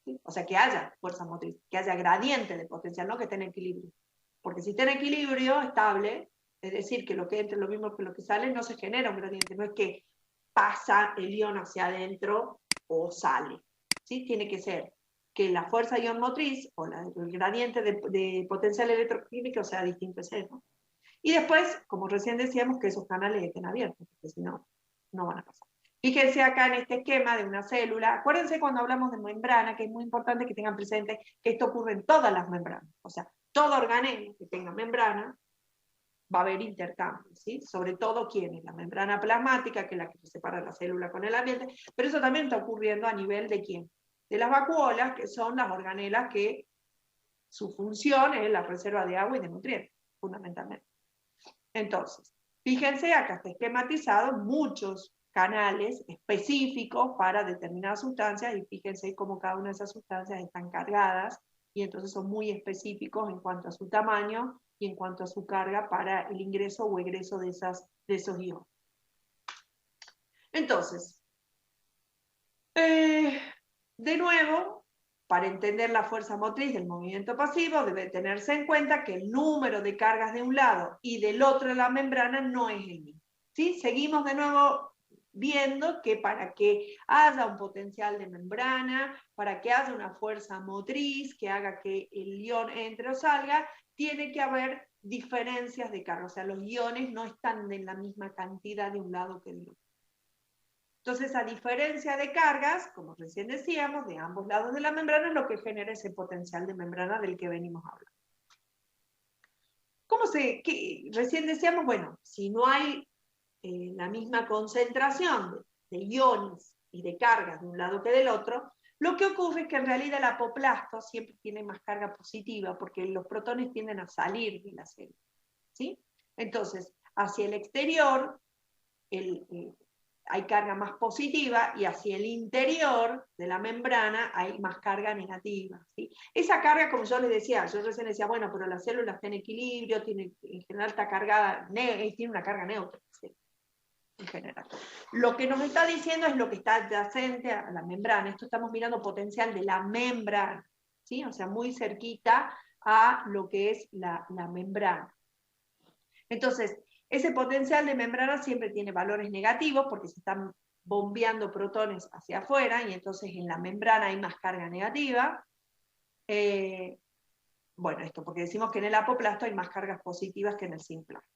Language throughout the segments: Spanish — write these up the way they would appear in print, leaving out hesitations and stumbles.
¿sí? O sea, que haya fuerza motriz, que haya gradiente de potencial, no que esté en equilibrio. Porque si está en equilibrio estable, es decir, que lo que entra es lo mismo que lo que sale, no se genera un gradiente, no es que pasa el ion hacia adentro o sale. ¿Sí? Tiene que ser que la fuerza ion motriz o el gradiente de potencial electroquímico sea distinto a cero. Y después, como recién decíamos, que esos canales estén abiertos, porque si no, no van a pasar. Fíjense acá en este esquema de una célula. Acuérdense cuando hablamos de membrana, que es muy importante que tengan presente que esto ocurre en todas las membranas. O sea, todo organelo que tenga membrana va a haber intercambio, ¿sí? Sobre todo, ¿quién es? La membrana plasmática, que es la que separa la célula con el ambiente, pero eso también está ocurriendo a nivel de ¿quién? De las vacuolas, que son las organelas que su función es la reserva de agua y de nutrientes, fundamentalmente. Entonces, fíjense, acá está esquematizado muchos canales específicos para determinadas sustancias, y fíjense cómo cada una de esas sustancias están cargadas, y entonces son muy específicos en cuanto a su tamaño y en cuanto a su carga para el ingreso o egreso de esos iones. Entonces, de nuevo, para entender la fuerza motriz del movimiento pasivo, debe tenerse en cuenta que el número de cargas de un lado y del otro de la membrana no es el mismo. ¿Sí? Seguimos de nuevo viendo que para que haya un potencial de membrana, para que haya una fuerza motriz que haga que el ion entre o salga, tiene que haber diferencias de carga. O sea, los iones no están en la misma cantidad de un lado que del otro. Entonces, a diferencia de cargas, como recién decíamos, de ambos lados de la membrana, es lo que genera ese potencial de membrana del que venimos hablando. Recién decíamos, bueno, si no hay la misma concentración de iones y de cargas de un lado que del otro, lo que ocurre es que en realidad el apoplasto siempre tiene más carga positiva, porque los protones tienden a salir de la célula, ¿sí? Entonces, hacia el exterior, hay carga más positiva, y hacia el interior de la membrana hay más carga negativa, ¿sí? Esa carga, como yo les decía, yo recién decía, bueno, pero la célula está en equilibrio, en general está cargada, tiene una carga neutra, ¿sí? En general. Lo que nos está diciendo es lo que está adyacente a la membrana. Esto estamos mirando potencial de la membrana, ¿sí? O sea, muy cerquita a lo que es la membrana. Entonces, ese potencial de membrana siempre tiene valores negativos porque se están bombeando protones hacia afuera, y entonces en la membrana hay más carga negativa. Bueno, esto porque decimos que en el apoplasto hay más cargas positivas que en el simplasto.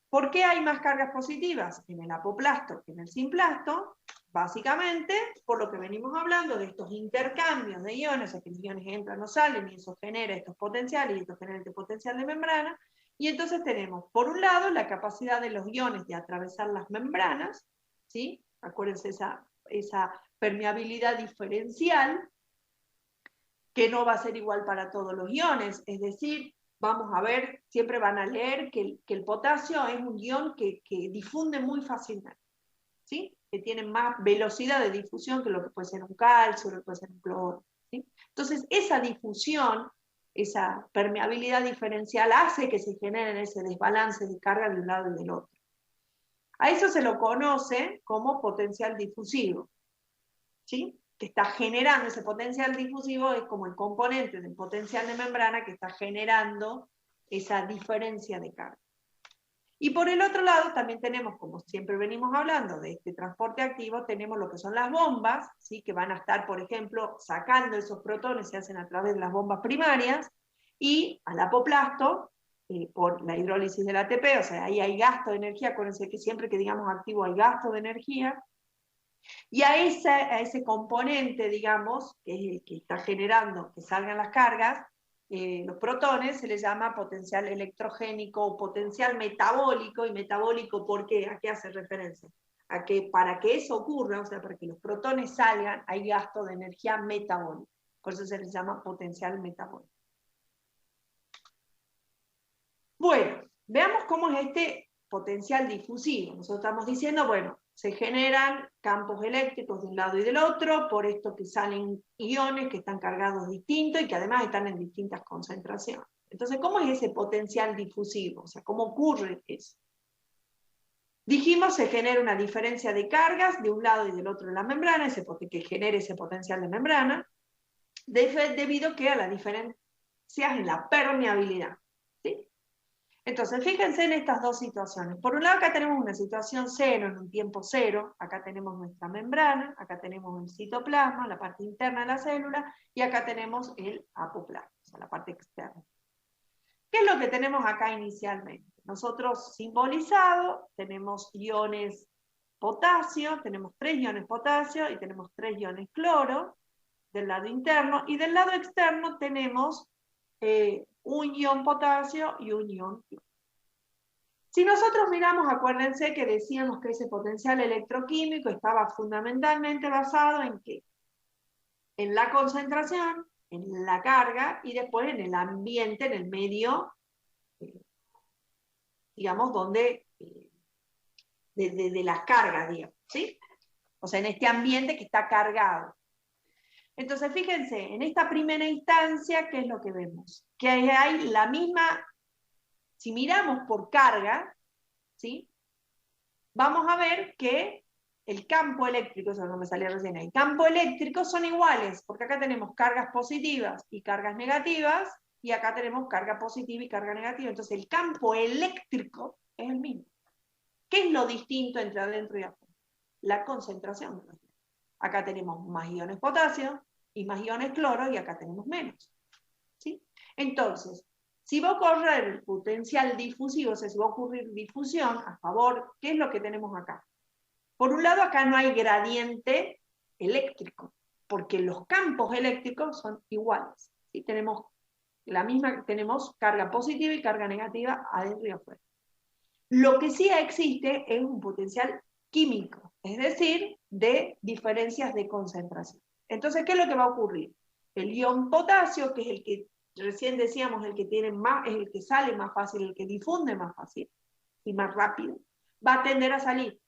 ¿Por qué hay más cargas positivas en el apoplasto que en el simplasto? Básicamente, por lo que venimos hablando de estos intercambios de iones, o sea, que los iones entran o salen, y eso genera estos potenciales, y esto genera este potencial de membrana. Y entonces tenemos, por un lado, la capacidad de los iones de atravesar las membranas, ¿sí? Acuérdense esa permeabilidad diferencial, que no va a ser igual para todos los iones, es decir, vamos a ver, siempre van a leer que el potasio es un ion que difunde muy fácilmente, ¿sí? Que tiene más velocidad de difusión que lo que puede ser un calcio, lo que puede ser un cloro, ¿sí? Entonces, esa difusión, esa permeabilidad diferencial hace que se genere ese desbalance de carga de un lado y del otro. A eso se lo conoce como potencial difusivo, ¿sí? Que está generando ese potencial difusivo, es como el componente del potencial de membrana que está generando esa diferencia de carga. Y por el otro lado también tenemos, como siempre venimos hablando de este transporte activo, tenemos lo que son las bombas, ¿sí? Que van a estar, por ejemplo, sacando esos protones, se hacen a través de las bombas primarias, y al apoplasto, por la hidrólisis del ATP, o sea, ahí hay gasto de energía. Acuérdense que siempre que digamos activo hay gasto de energía, y a ese componente, digamos, que es el que está generando que salgan las cargas, los protones, se les llama potencial electrogénico o potencial metabólico. Y metabólico, ¿por qué? ¿A qué hace referencia? A que para que eso ocurra, o sea, para que los protones salgan, hay gasto de energía metabólica. Por eso se les llama potencial metabólico. Bueno, veamos cómo es este potencial difusivo. Nosotros estamos diciendo, bueno, se generan campos eléctricos de un lado y del otro, por esto que salen iones que están cargados distintos y que además están en distintas concentraciones. Entonces, ¿cómo es ese potencial difusivo? O sea, ¿cómo ocurre eso? Dijimos se genera una diferencia de cargas de un lado y del otro de la membrana, que genere ese potencial de membrana, debido que a las diferencias en la permeabilidad. ¿Sí? Entonces, fíjense en estas dos situaciones. Por un lado, acá tenemos una situación cero, en un tiempo cero. Acá tenemos nuestra membrana, acá tenemos el citoplasma, la parte interna de la célula, y acá tenemos el apoplasma, o sea, la parte externa. ¿Qué es lo que tenemos acá inicialmente? Nosotros simbolizado tenemos iones potasio, tenemos 3 iones potasio y tenemos 3 iones cloro del lado interno, y del lado externo tenemos un ion potasio y un ion cloro. Si nosotros miramos, acuérdense que decíamos que ese potencial electroquímico estaba fundamentalmente basado en ¿qué? En la concentración, en la carga y después en el ambiente, en el medio, digamos, donde de las cargas, digamos, ¿sí? O sea, en este ambiente que está cargado. Entonces, fíjense, en esta primera instancia, ¿qué es lo que vemos? Que hay la misma, si miramos por carga, ¿sí? Vamos a ver que el campo eléctrico, eso no me salía recién ahí, campo eléctrico son iguales, porque acá tenemos cargas positivas y cargas negativas, y acá tenemos carga positiva y carga negativa. Entonces, el campo eléctrico es el mismo. ¿Qué es lo distinto entre adentro y afuera? La concentración. Acá tenemos más iones potasio y más iones cloro, y acá tenemos menos. ¿Sí? Entonces, si va a ocurrir el potencial difusivo, o sea, si va a ocurrir difusión a favor, ¿qué es lo que tenemos acá? Por un lado, acá no hay gradiente eléctrico, porque los campos eléctricos son iguales. ¿Sí? Tenemos carga positiva y carga negativa adentro y afuera. Lo que sí existe es un potencial químico, es decir, de diferencias de concentración. Entonces, ¿qué es lo que va a ocurrir? El ion potasio, que es el que recién decíamos, el que tiene más, es el que sale más fácil, el que difunde más fácil y más rápido, va a tender a salir.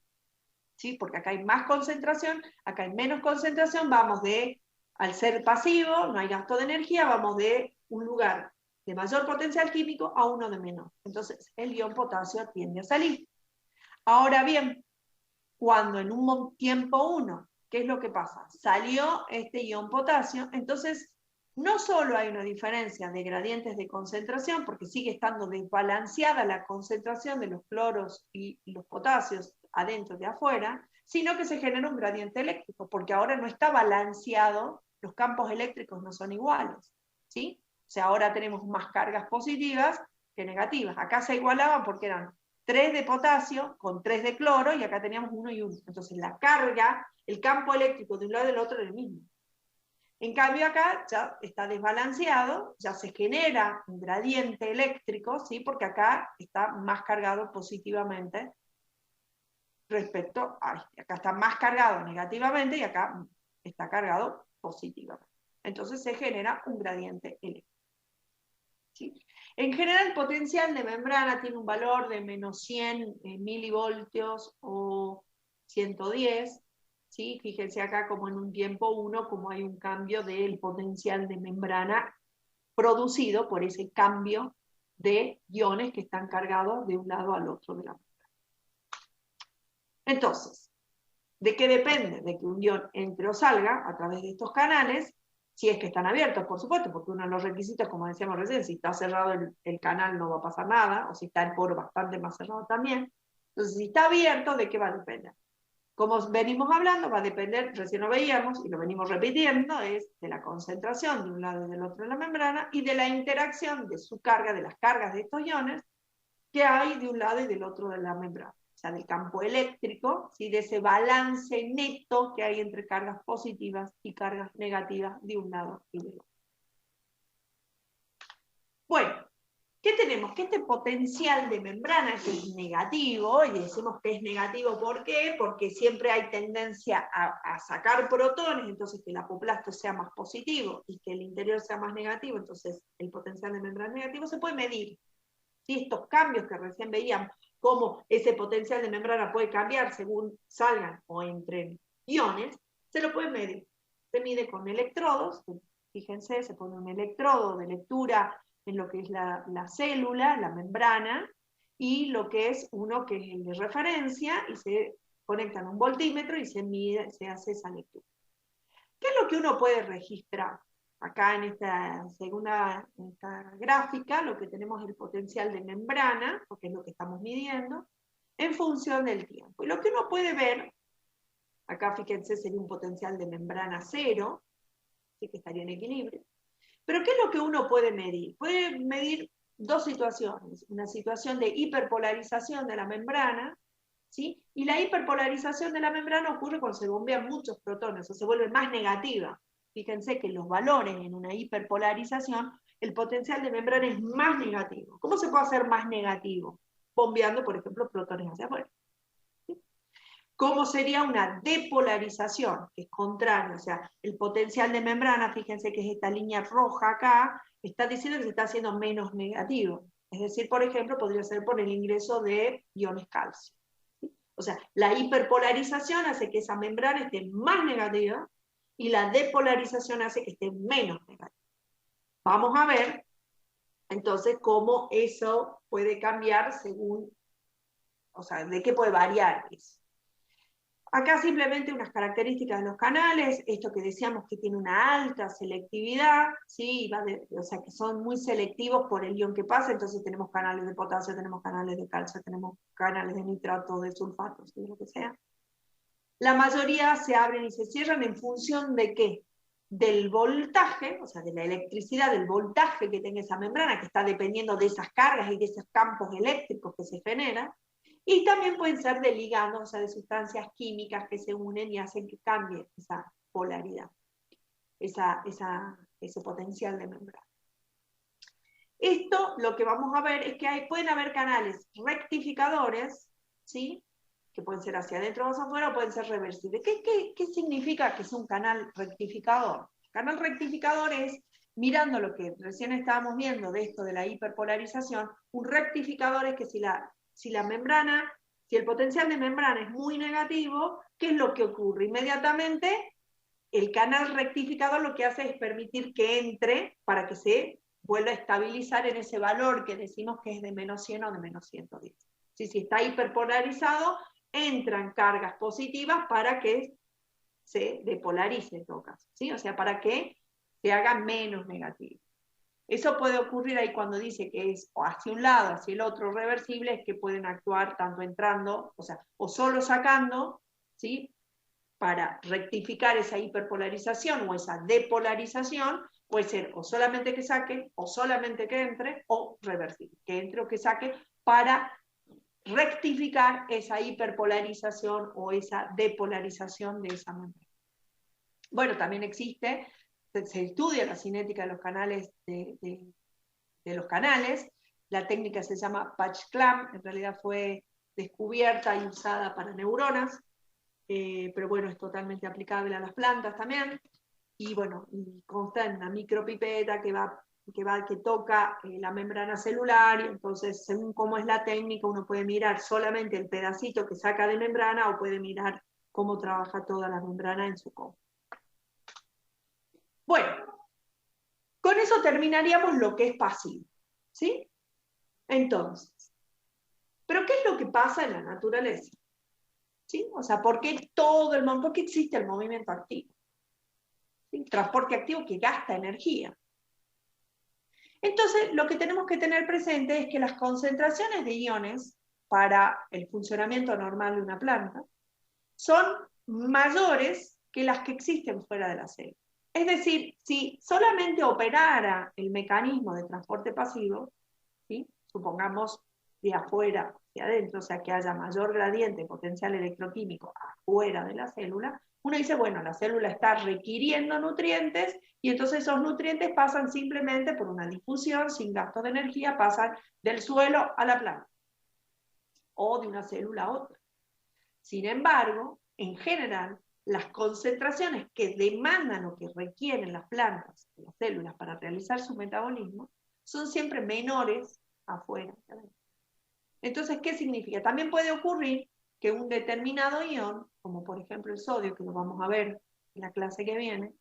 ¿Sí? Porque acá hay más concentración, acá hay menos concentración, vamos al ser pasivo, no hay gasto de energía, vamos de un lugar de mayor potencial químico a uno de menor. Entonces, el ion potasio tiende a salir. Ahora bien, cuando en un tiempo 1, ¿qué es lo que pasa? Salió este ion potasio, entonces no solo hay una diferencia de gradientes de concentración, porque sigue estando desbalanceada la concentración de los cloros y los potasios adentro de afuera, sino que se genera un gradiente eléctrico, porque ahora no está balanceado, los campos eléctricos no son iguales, ¿sí? O sea, ahora tenemos más cargas positivas que negativas. Acá se igualaban porque eran 3 de potasio con 3 de cloro, y acá teníamos 1 y 1. Entonces la carga, el campo eléctrico de un lado y del otro era el mismo. En cambio acá ya está desbalanceado, ya se genera un gradiente eléctrico, ¿sí? Porque acá está más cargado positivamente respecto a este. Acá está más cargado negativamente y acá está cargado positivamente. Entonces se genera un gradiente eléctrico. ¿Sí? En general, el potencial de membrana tiene un valor de menos 100 milivoltios o 110. ¿Sí? Fíjense acá como en un tiempo 1, como hay un cambio del potencial de membrana producido por ese cambio de iones que están cargados de un lado al otro de la membrana. Entonces, ¿de qué depende? De que un ion entre o salga a través de estos canales, si es que están abiertos, por supuesto, porque uno de los requisitos, como decíamos recién, si está cerrado el canal no va a pasar nada, o si está el poro bastante más cerrado también. Entonces, si está abierto, ¿de qué va a depender? Como venimos hablando, va a depender, recién lo veíamos y lo venimos repitiendo, es de la concentración de un lado y del otro de la membrana y de la interacción de su carga, de las cargas de estos iones que hay de un lado y del otro de la membrana. O sea, del campo eléctrico, ¿sí? De ese balance neto que hay entre cargas positivas y cargas negativas de un lado y del otro. Bueno, ¿qué tenemos? Que este potencial de membrana es negativo, y decimos que es negativo, ¿por qué? Porque siempre hay tendencia a sacar protones, entonces que el apoplasto sea más positivo y que el interior sea más negativo, entonces el potencial de membrana es negativo, se puede medir. ¿Sí? Estos cambios que recién veíamos, cómo ese potencial de membrana puede cambiar según salgan o entren iones, se lo puede medir. Se mide con electrodos, fíjense, se pone un electrodo de lectura en lo que es la célula, la membrana, y lo que es uno que es el de referencia, y se conectan a un voltímetro y se mide, se hace esa lectura. ¿Qué es lo que uno puede registrar? Acá en esta segunda gráfica lo que tenemos es el potencial de membrana, porque es lo que estamos midiendo, en función del tiempo. Y lo que uno puede ver, acá fíjense sería un potencial de membrana cero, así que estaría en equilibrio. Pero ¿qué es lo que uno puede medir? Puede medir dos situaciones. Una situación de hiperpolarización de la membrana, ¿sí? Y la hiperpolarización de la membrana ocurre cuando se bombean muchos protones o se vuelve más negativa. Fíjense que los valores en una hiperpolarización, el potencial de membrana es más negativo. ¿Cómo se puede hacer más negativo? Bombeando, por ejemplo, protones hacia afuera. ¿Sí? ¿Cómo sería una depolarización? Que es contrario, o sea, el potencial de membrana, fíjense que es esta línea roja acá, está diciendo que se está haciendo menos negativo. Es decir, por ejemplo, podría ser por el ingreso de iones calcio. O sea, la hiperpolarización hace que esa membrana esté más negativa y la depolarización hace que esté menos negativa. Vamos a ver entonces cómo eso puede cambiar según, o sea, de qué puede variar eso. Acá simplemente unas características de los canales, esto que decíamos que tiene una alta selectividad, ¿sí? O sea, que son muy selectivos por el ion que pasa, entonces tenemos canales de potasio, tenemos canales de calcio, tenemos canales de nitrato, de sulfatos, de lo que sea. La mayoría se abren y se cierran en función de ¿qué? Del voltaje, o sea, de la electricidad, del voltaje que tenga esa membrana, que está dependiendo de esas cargas y de esos campos eléctricos que se generan. Y también pueden ser de ligandos, o sea, de sustancias químicas que se unen y hacen que cambie esa polaridad, ese potencial de membrana. Esto lo que vamos a ver es que pueden haber canales rectificadores, ¿sí? Que pueden ser hacia adentro o hacia afuera, o pueden ser reversibles. ¿Qué significa que es un canal rectificador? Canal rectificador es, mirando lo que recién estábamos viendo de esto de la hiperpolarización, un rectificador es que si el potencial de membrana es muy negativo, ¿qué es lo que ocurre? Inmediatamente el canal rectificador lo que hace es permitir que entre para que se vuelva a estabilizar en ese valor que decimos que es de menos 100 o de menos 110. Si está hiperpolarizado, entran cargas positivas para que se depolarice en todo caso, ¿sí? O sea, para que se haga menos negativo. Eso puede ocurrir ahí cuando dice que es o hacia un lado, hacia el otro reversible, es que pueden actuar tanto entrando, o sea, o solo sacando, ¿sí? Para rectificar esa hiperpolarización o esa depolarización, puede ser o solamente que saque, o solamente que entre, o reversible, que entre o que saque, para rectificar esa hiperpolarización o esa depolarización de esa membrana. Bueno, también existe, se estudia la cinética de los canales, de los canales, la técnica se llama patch clamp, en realidad fue descubierta y usada para neuronas, pero bueno, es totalmente aplicable a las plantas también, y bueno, consta en una micropipeta que toca la membrana celular, y entonces según cómo es la técnica uno puede mirar solamente el pedacito que saca de membrana o puede mirar cómo trabaja toda la membrana en su conjunto. Bueno, con eso terminaríamos lo que es pasivo, ¿sí? Entonces, ¿pero qué es lo que pasa en la naturaleza? ¿Sí? O sea, ¿por qué existe el movimiento activo? ¿Sí? Transporte activo que gasta energía. Entonces, lo que tenemos que tener presente es que las concentraciones de iones para el funcionamiento normal de una planta son mayores que las que existen fuera de la célula. Es decir, si solamente operara el mecanismo de transporte pasivo, ¿sí? Supongamos de afuera hacia adentro, o sea que haya mayor gradiente potencial electroquímico afuera de la célula, uno dice, bueno, la célula está requiriendo nutrientes y entonces esos nutrientes pasan simplemente por una difusión sin gasto de energía, pasan del suelo a la planta o de una célula a otra. Sin embargo, en general, las concentraciones que demandan o que requieren las plantas, las células para realizar su metabolismo, son siempre menores afuera. Entonces, ¿qué significa? También puede ocurrir que un determinado ion, como por ejemplo el sodio, que lo vamos a ver en la clase que viene,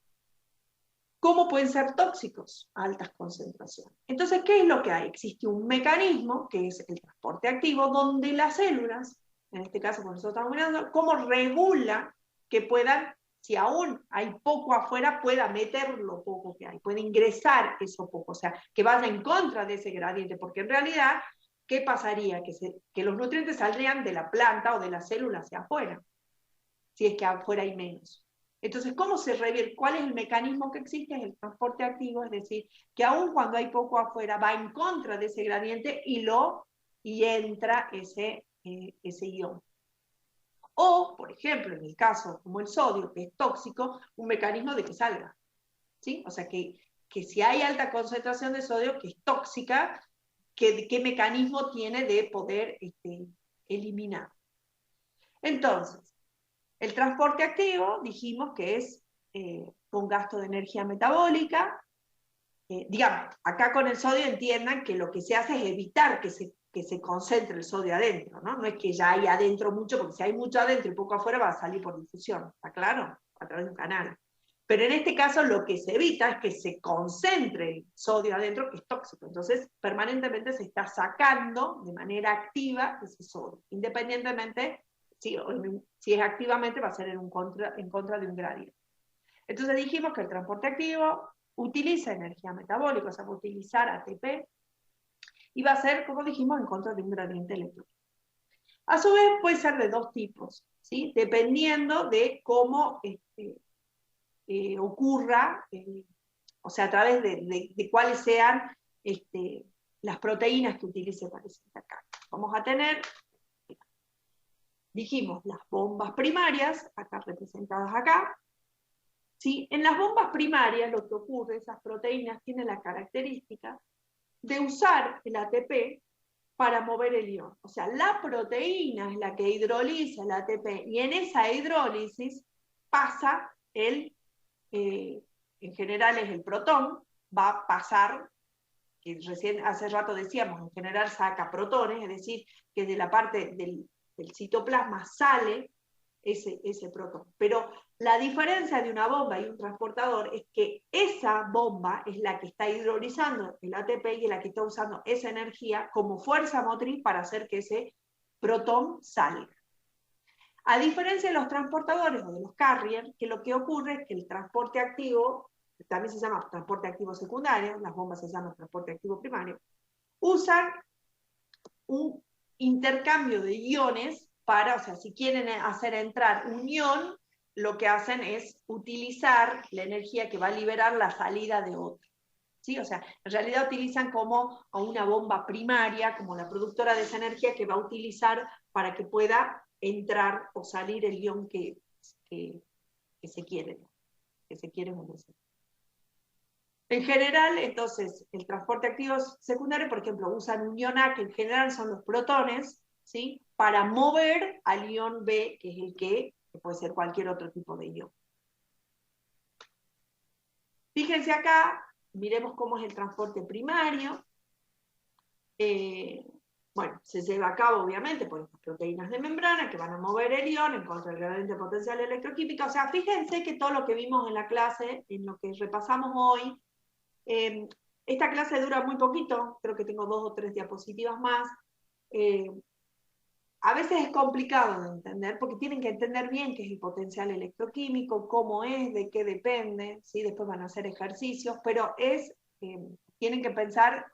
¿cómo pueden ser tóxicos a altas concentraciones? Entonces, ¿qué es lo que hay? Existe un mecanismo, que es el transporte activo, donde las células, en este caso, como nosotros estamos mirando, cómo regula que puedan, si aún hay poco afuera, pueda meter lo poco que hay, puede ingresar eso poco, o sea, que vaya en contra de ese gradiente, porque en realidad, ¿qué pasaría? Que los nutrientes saldrían de la planta o de la célula hacia afuera, si es que afuera hay menos. Entonces, ¿cómo se revierte? ¿Cuál es el mecanismo que existe? Es el transporte activo, es decir, que aún cuando hay poco afuera, va en contra de ese gradiente y entra ese ion. O, por ejemplo, en el caso como el sodio, que es tóxico, un mecanismo de que salga. ¿Sí? O sea, que si hay alta concentración de sodio, que es tóxica, ¿qué mecanismo tiene de poder eliminar? Entonces, el transporte activo, dijimos que es con gasto de energía metabólica. Digamos, acá con el sodio entiendan que lo que se hace es evitar que se concentre el sodio adentro, ¿no? No es que ya hay adentro mucho, porque si hay mucho adentro y poco afuera va a salir por difusión, ¿está claro? A través de un canal. Pero en este caso lo que se evita es que se concentre el sodio adentro, que es tóxico. Entonces, permanentemente se está sacando de manera activa ese sodio, independientemente. Si es activamente, va a ser en contra de un gradiente. Entonces dijimos que el transporte activo utiliza energía metabólica, o sea, va a utilizar ATP, y va a ser, como dijimos, en contra de un gradiente electrónico. A su vez puede ser de dos tipos, ¿sí? Dependiendo de cómo ocurra, o sea, a través de cuáles sean las proteínas que utilice para ese intercambio. Vamos a tener, dijimos, las bombas primarias, acá representadas acá. ¿Sí? En las bombas primarias lo que ocurre, esas proteínas tienen la característica de usar el ATP para mover el ion. O sea, la proteína es la que hidroliza el ATP y en esa hidrólisis pasa en general es el protón, va a pasar, que recién hace rato decíamos, en general saca protones, es decir, que de la parte del citoplasma sale ese protón. Pero la diferencia de una bomba y un transportador es que esa bomba es la que está hidrolizando el ATP y es la que está usando esa energía como fuerza motriz para hacer que ese protón salga. A diferencia de los transportadores o de los carriers, que lo que ocurre es que el transporte activo, también se llama transporte activo secundario, las bombas se llaman transporte activo primario, usan un intercambio de iones para, o sea, si quieren hacer entrar un ion, lo que hacen es utilizar la energía que va a liberar la salida de otro. ¿Sí? O sea, en realidad utilizan como a una bomba primaria, como la productora de esa energía que va a utilizar para que pueda entrar o salir el ion que se quiere mover. En general, entonces, el transporte activo secundario, por ejemplo, usan un ion A, que en general son los protones, ¿sí? Para mover al ion B, que es el que puede ser cualquier otro tipo de ion. Fíjense acá, miremos cómo es el transporte primario. Bueno, se lleva a cabo obviamente por estas proteínas de membrana que van a mover el ion en contra del gradiente potencial electroquímica. O sea, fíjense que todo lo que vimos en la clase, en lo que repasamos hoy, esta clase dura muy poquito, creo que tengo 2 o 3 diapositivas más. A veces es complicado de entender, porque tienen que entender bien qué es el potencial electroquímico, cómo es, de qué depende, ¿sí? Después van a hacer ejercicios, pero tienen que pensar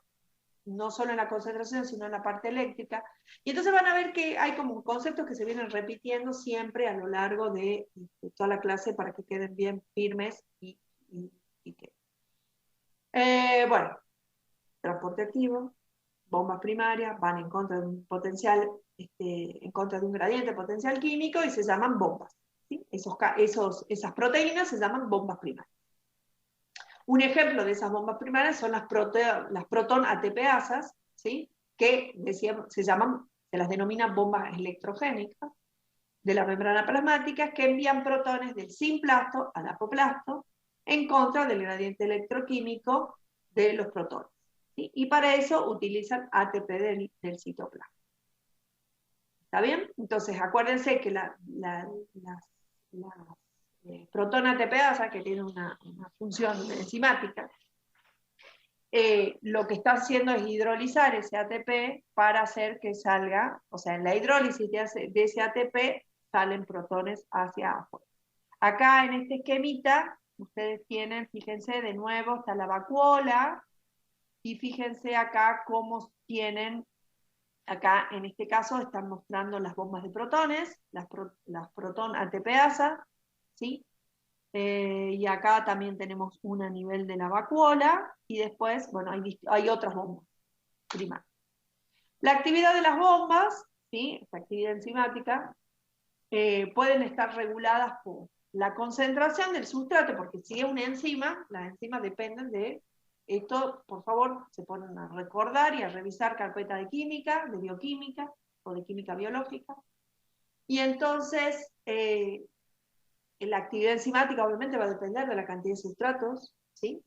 no solo en la concentración, sino en la parte eléctrica. Y entonces van a ver que hay como conceptos que se vienen repitiendo siempre a lo largo de toda la clase para que queden bien firmes y que... bueno, transporte activo, bombas primarias, van en contra de un potencial, en contra de un gradiente potencial químico y se llaman bombas. ¿Sí? Esas proteínas se llaman bombas primarias. Un ejemplo de esas bombas primarias son las proton ATPasas, ¿sí? Que se las denomina bombas electrogénicas de la membrana plasmática, que envían protones del simplasto al apoplasto en contra del gradiente electroquímico de los protones. ¿Sí? Y para eso utilizan ATP del citoplasma. ¿Está bien? Entonces, acuérdense que las protón ATPasa, que tiene una función enzimática, lo que está haciendo es hidrolizar ese ATP para hacer que salga, o sea, en la hidrólisis de ese ATP salen protones hacia afuera. Acá en este esquemita, ustedes tienen, fíjense, de nuevo está la vacuola, y fíjense acá cómo tienen, acá en este caso están mostrando las bombas de protones, las protón ATPasa, ¿sí? Y acá también tenemos una a nivel de la vacuola, y después, bueno, hay otras bombas primarias. La actividad de las bombas, ¿sí? Esta actividad enzimática, pueden estar reguladas por la concentración del sustrato, porque si es una enzima, las enzimas dependen de esto. Por favor, se ponen a recordar y a revisar carpeta de química, de bioquímica o de química biológica. Y entonces, la actividad enzimática obviamente va a depender de la cantidad de sustratos, ¿sí?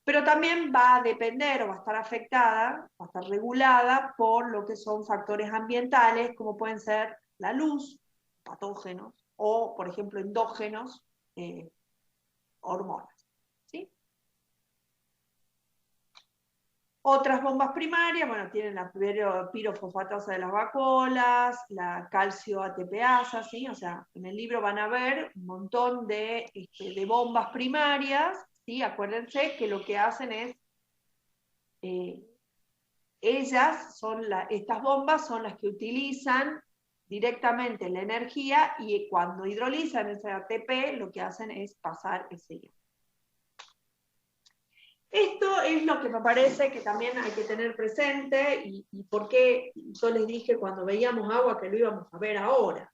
Pero también va a depender o va a estar afectada, va a estar regulada por lo que son factores ambientales, como pueden ser la luz, patógenos, o, por ejemplo, endógenos, hormonas, ¿sí? Otras bombas primarias, bueno, tienen la pirofosfatasa de las vacuolas, la calcio ATPasa, ¿sí? O sea, en el libro van a ver un montón de bombas primarias, ¿sí? Acuérdense que lo que hacen es, estas bombas son las que utilizan directamente la energía, y cuando hidrolizan ese ATP, lo que hacen es pasar ese ion. Esto es lo que me parece que también hay que tener presente, y por qué yo les dije cuando veíamos agua que lo íbamos a ver ahora.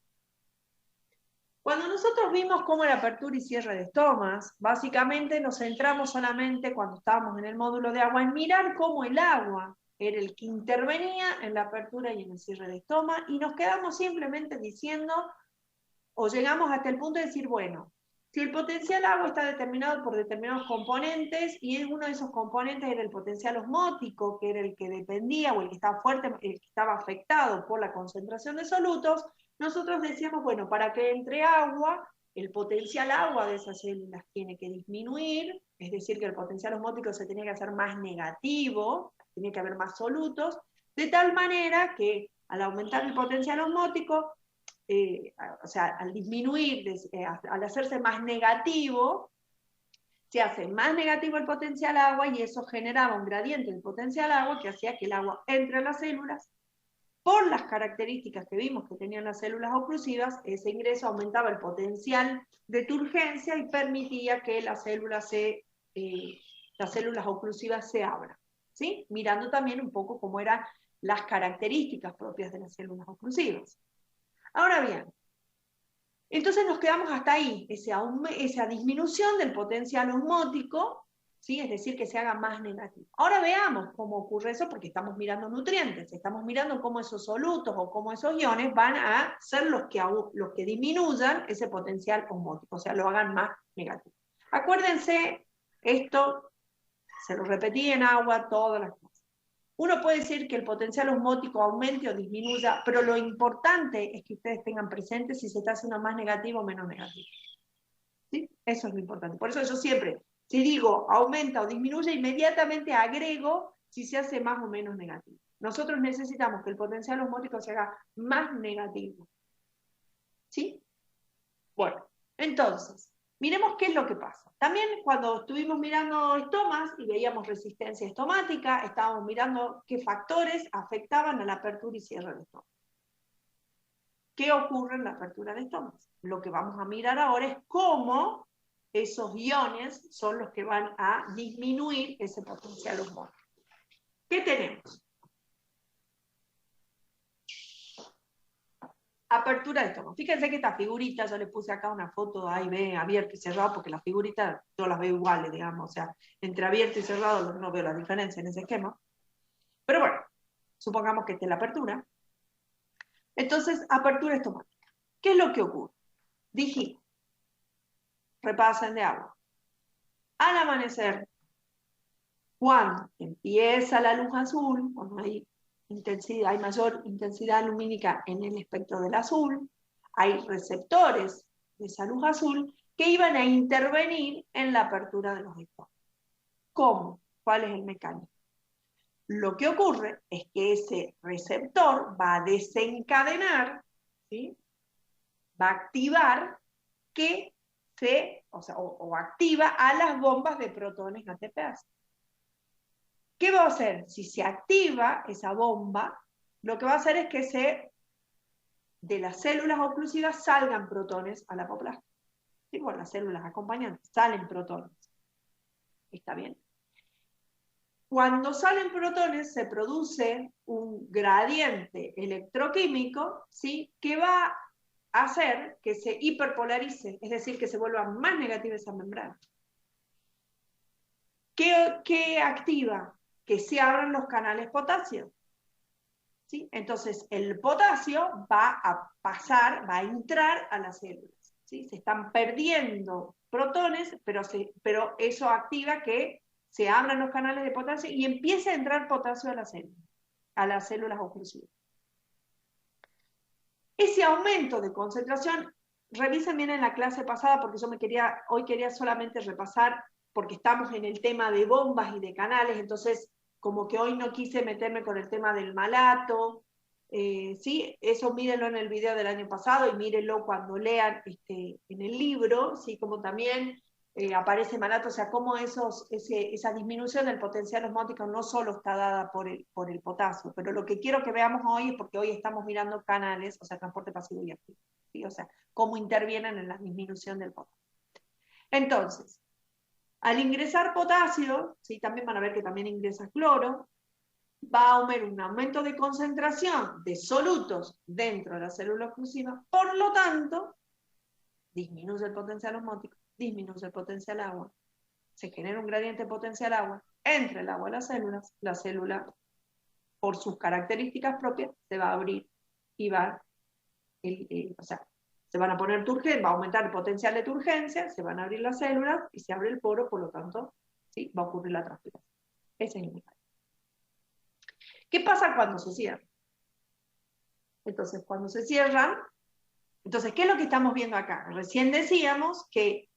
Cuando nosotros vimos cómo era apertura y cierre de estomas, básicamente nos centramos solamente, cuando estábamos en el módulo de agua, en mirar cómo el agua era el que intervenía en la apertura y en el cierre de estoma, y nos quedamos simplemente diciendo, o llegamos hasta el punto de decir, bueno, si el potencial agua está determinado por determinados componentes, y uno de esos componentes era el potencial osmótico, que era el que dependía, o el que estaba fuerte, el que estaba afectado por la concentración de solutos, nosotros decíamos, bueno, para que entre agua, el potencial agua de esas células tiene que disminuir, es decir, que el potencial osmótico se tenía que hacer más negativo, tenía que haber más solutos, de tal manera que al aumentar el potencial osmótico, o sea, al disminuir, al hacerse más negativo, se hace más negativo el potencial agua, y eso generaba un gradiente del potencial agua que hacía que el agua entre a las células. Por las características que vimos que tenían las células oclusivas, ese ingreso aumentaba el potencial de turgencia y permitía que las células oclusivas se abran, ¿sí? Mirando también un poco cómo eran las características propias de las células oclusivas. Ahora bien, entonces nos quedamos hasta ahí, esa disminución del potencial osmótico, ¿sí? Es decir, que se haga más negativo. Ahora veamos cómo ocurre eso, porque estamos mirando nutrientes, estamos mirando cómo esos solutos o cómo esos iones van a ser los que disminuyan ese potencial osmótico, o sea, lo hagan más negativo. Acuérdense, esto se lo repetí en agua todas las cosas. Uno puede decir que el potencial osmótico aumente o disminuya, pero lo importante es que ustedes tengan presente si se está haciendo más negativo o menos negativo. ¿Sí? Eso es lo importante. Por eso yo siempre, si digo aumenta o disminuye, inmediatamente agrego si se hace más o menos negativo. Nosotros necesitamos que el potencial osmótico se haga más negativo. ¿Sí? Bueno, entonces, miremos qué es lo que pasa. También cuando estuvimos mirando estomas y veíamos resistencia estomática, estábamos mirando qué factores afectaban a la apertura y cierre de estomas. ¿Qué ocurre en la apertura de estomas? Lo que vamos a mirar ahora es cómo esos iones son los que van a disminuir ese potencial osmótico. ¿Qué tenemos? Apertura de estómago. Fíjense que esta figurita, yo le puse acá una foto A y B, abierto y cerrado, porque las figuritas yo las veo iguales, digamos, o sea, entre abierto y cerrado no veo la diferencia en ese esquema. Pero bueno, supongamos que esta es la apertura. Entonces, apertura estomática. ¿Qué es lo que ocurre? Dijimos, repasen de agua. Al amanecer, cuando empieza la luz azul, cuando hay mayor intensidad lumínica en el espectro del azul, hay receptores de esa luz azul que iban a intervenir en la apertura de los estómagos. ¿Cómo? ¿Cuál es el mecanismo? Lo que ocurre es que ese receptor va a desencadenar, ¿sí? Va a activar que o activa a las bombas de protones ATPase. ¿Qué va a hacer? Si se activa esa bomba, lo que va a hacer es que de las células oclusivas salgan protones al apoplasto. ¿Sí? Por las células acompañantes, salen protones. ¿Está bien? Cuando salen protones se produce un gradiente electroquímico, ¿sí? Que va a hacer que se hiperpolarice, es decir, que se vuelva más negativa esa membrana. ¿Qué activa? Que se abran los canales potasio. ¿Sí? Entonces el potasio va a pasar, va a entrar a las células. ¿Sí? Se están perdiendo protones, pero eso activa que se abran los canales de potasio y empiece a entrar potasio a las células oclusivas. Ese aumento de concentración, revisen bien en la clase pasada, porque hoy quería solamente repasar, porque estamos en el tema de bombas y de canales, entonces como que hoy no quise meterme con el tema del malato, ¿sí? Eso mírenlo en el video del año pasado y mírenlo cuando lean en el libro, ¿sí? Como también aparece malato, o sea, cómo esa disminución del potencial osmótico no solo está dada por el potasio, pero lo que quiero que veamos hoy es porque hoy estamos mirando canales, o sea, transporte pasivo y activo, ¿sí? O sea, cómo intervienen en la disminución del potasio. Entonces, al ingresar potasio, ¿sí? También van a ver que también ingresa cloro, va a haber un aumento de concentración de solutos dentro de la célula oclusiva, por lo tanto, disminuye el potencial osmótico, disminuye el potencial agua, se genera un gradiente potencial agua entre el agua y las células, la célula, por sus características propias, se va a abrir y se van a poner turgencia, va a aumentar el potencial de turgencia, se van a abrir las células y se abre el poro, por lo tanto, ¿sí? Va a ocurrir la transpiración. Ese es el mecanismo. ¿Qué pasa cuando se cierra? Entonces, cuando se cierran, entonces, ¿qué es lo que estamos viendo acá? Recién decíamos que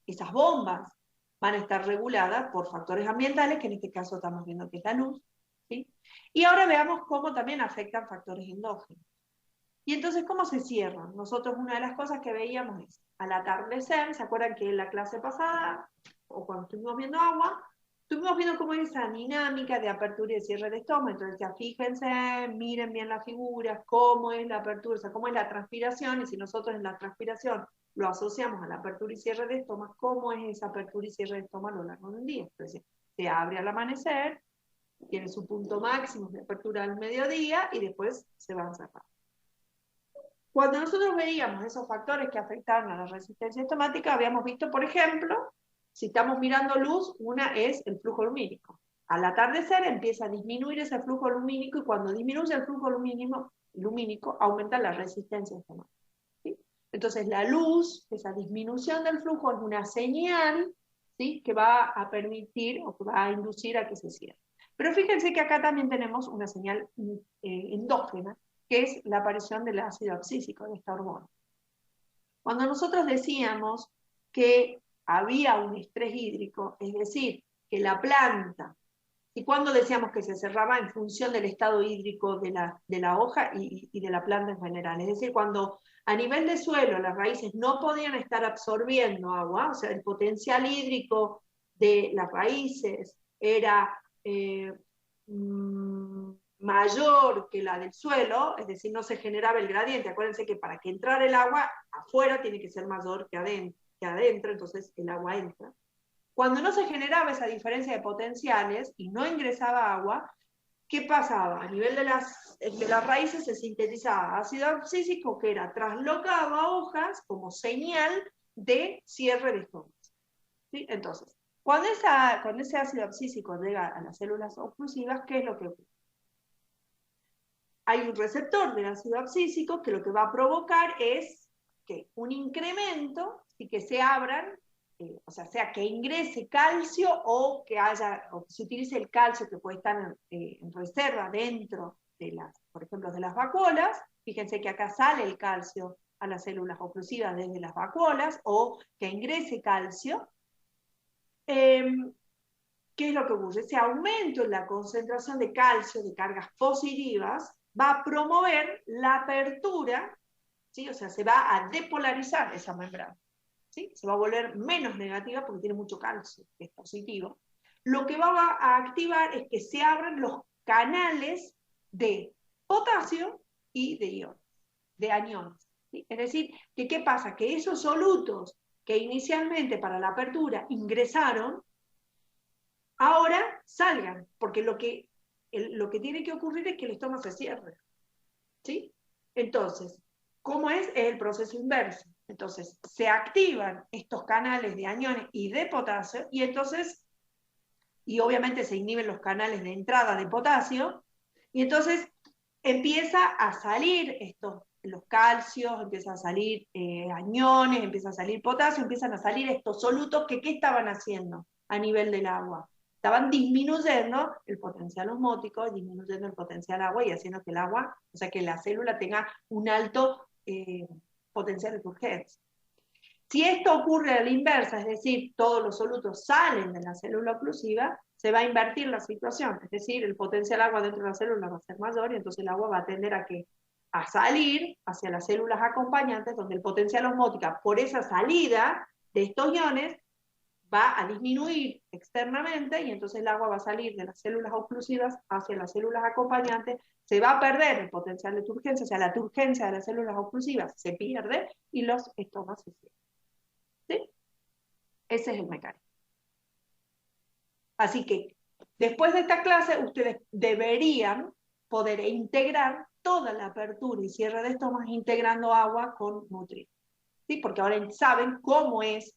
esas bombas van a estar reguladas por factores ambientales, que en este caso estamos viendo que es la luz, ¿sí? Y ahora veamos cómo también afectan factores endógenos. Y entonces, ¿cómo se cierran? Nosotros una de las cosas que veíamos es, al atardecer, ¿se acuerdan que en la clase pasada, o cuando estuvimos viendo agua, estuvimos viendo cómo es esa dinámica de apertura y de cierre de estómago? Entonces ya fíjense, miren bien las figuras, cómo es la apertura, o sea, cómo es la transpiración, y si nosotros en la transpiración lo asociamos a la apertura y cierre de estómago, ¿cómo es esa apertura y cierre de estómago a lo largo del día? Entonces, se abre al amanecer, tiene su punto máximo de apertura al mediodía, y después se van cerrando. Cuando nosotros veíamos esos factores que afectaban a la resistencia estomática, habíamos visto, por ejemplo, si estamos mirando luz, una es el flujo lumínico. Al atardecer empieza a disminuir ese flujo lumínico, y cuando disminuye el flujo lumínico aumenta la resistencia estomática. ¿Sí? Entonces la luz, esa disminución del flujo, es una señal, ¿sí? Que va a permitir o que va a inducir a que se cierre. Pero fíjense que acá también tenemos una señal endógena, que es la aparición del ácido abscísico, de esta hormona. Cuando nosotros decíamos que había un estrés hídrico, es decir, que la planta, y cuando decíamos que se cerraba en función del estado hídrico de la hoja y de la planta en general, es decir, cuando a nivel de suelo las raíces no podían estar absorbiendo agua, o sea, el potencial hídrico de las raíces era mayor que la del suelo, es decir, no se generaba el gradiente. Acuérdense que para que entrara el agua afuera tiene que ser mayor que adentro, entonces el agua entra. Cuando no se generaba esa diferencia de potenciales y no ingresaba agua, ¿qué pasaba? A nivel de las raíces se sintetizaba ácido abscísico, que era traslocado a hojas como señal de cierre de estómago. ¿Sí? Entonces, cuando ese ácido abscísico llega a las células oclusivas, ¿qué es lo que ocurre? Hay un receptor del ácido abscísico que lo que va a provocar es que un incremento y que se abran, o sea que ingrese calcio, o que se utilice el calcio que puede estar en reserva dentro de por ejemplo, de las vacuolas. Fíjense que acá sale el calcio a las células oclusivas desde las vacuolas, o que ingrese calcio, ¿qué es lo que ocurre? Ese aumento en la concentración de calcio, de cargas positivas, va a promover la apertura, ¿sí? O sea, se va a depolarizar esa membrana, ¿sí? Se va a volver menos negativa porque tiene mucho calcio, que es positivo. Lo que va a activar es que se abran los canales de potasio y de iones, de aniones, ¿sí? Es decir, que ¿qué pasa? Que esos solutos que inicialmente para la apertura ingresaron, ahora salgan, porque lo que tiene que ocurrir es que el estómago se cierre, ¿sí? Entonces, ¿cómo es? Es el proceso inverso. Entonces, se activan estos canales de aniones y de potasio, y entonces, y obviamente se inhiben los canales de entrada de potasio, y entonces empieza a salir los calcios, empiezan a salir aniones, empieza a salir potasio, empiezan a salir estos solutos que ¿qué estaban haciendo a nivel del agua? Estaban disminuyendo el potencial osmótico, disminuyendo el potencial agua y haciendo que el agua, o sea, que la célula tenga un alto potencial de turgencia. Si esto ocurre a la inversa, es decir, todos los solutos salen de la célula oclusiva, se va a invertir la situación, es decir, el potencial agua dentro de la célula va a ser mayor y entonces el agua va a tender a salir hacia las células acompañantes, donde el potencial osmótico por esa salida de estos iones va a disminuir externamente y entonces el agua va a salir de las células oclusivas hacia las células acompañantes, se va a perder el potencial de turgencia, o sea, la turgencia de las células oclusivas se pierde y los estomas se cierran. ¿Sí? Ese es el mecanismo. Así que, después de esta clase, ustedes deberían poder integrar toda la apertura y cierre de estomas integrando agua con nutrientes. ¿Sí? Porque ahora saben cómo es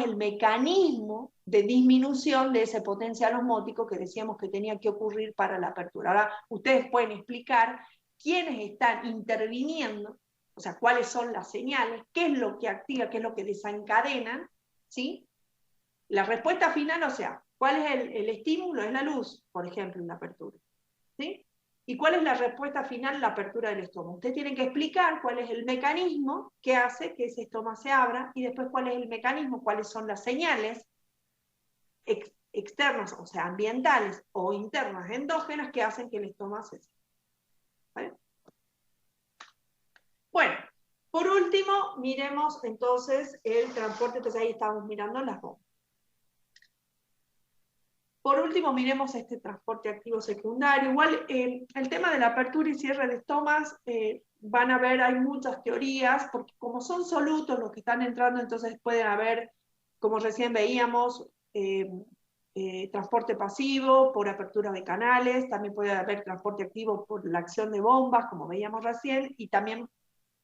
el mecanismo de disminución de ese potencial osmótico que decíamos que tenía que ocurrir para la apertura. Ahora, ustedes pueden explicar quiénes están interviniendo, o sea, cuáles son las señales, qué es lo que activa, qué es lo que desencadena, ¿sí? La respuesta final, o sea, ¿cuál es el estímulo? Es la luz, por ejemplo, en la apertura, ¿sí? ¿Y cuál es la respuesta final? La apertura del estómago. Ustedes tienen que explicar cuál es el mecanismo que hace que ese estómago se abra y después cuál es el mecanismo, cuáles son las señales externas, o sea, ambientales o internas, endógenas, que hacen que el estómago se cierre. ¿Vale? Bueno, por último, miremos entonces el transporte, entonces ahí estamos mirando las bombas. Por último, miremos este transporte activo secundario. Igual, el tema de la apertura y cierre de estomas, van a ver, hay muchas teorías, porque como son solutos los que están entrando, entonces pueden haber, como recién veíamos, transporte pasivo por apertura de canales, también puede haber transporte activo por la acción de bombas, como veíamos recién, y también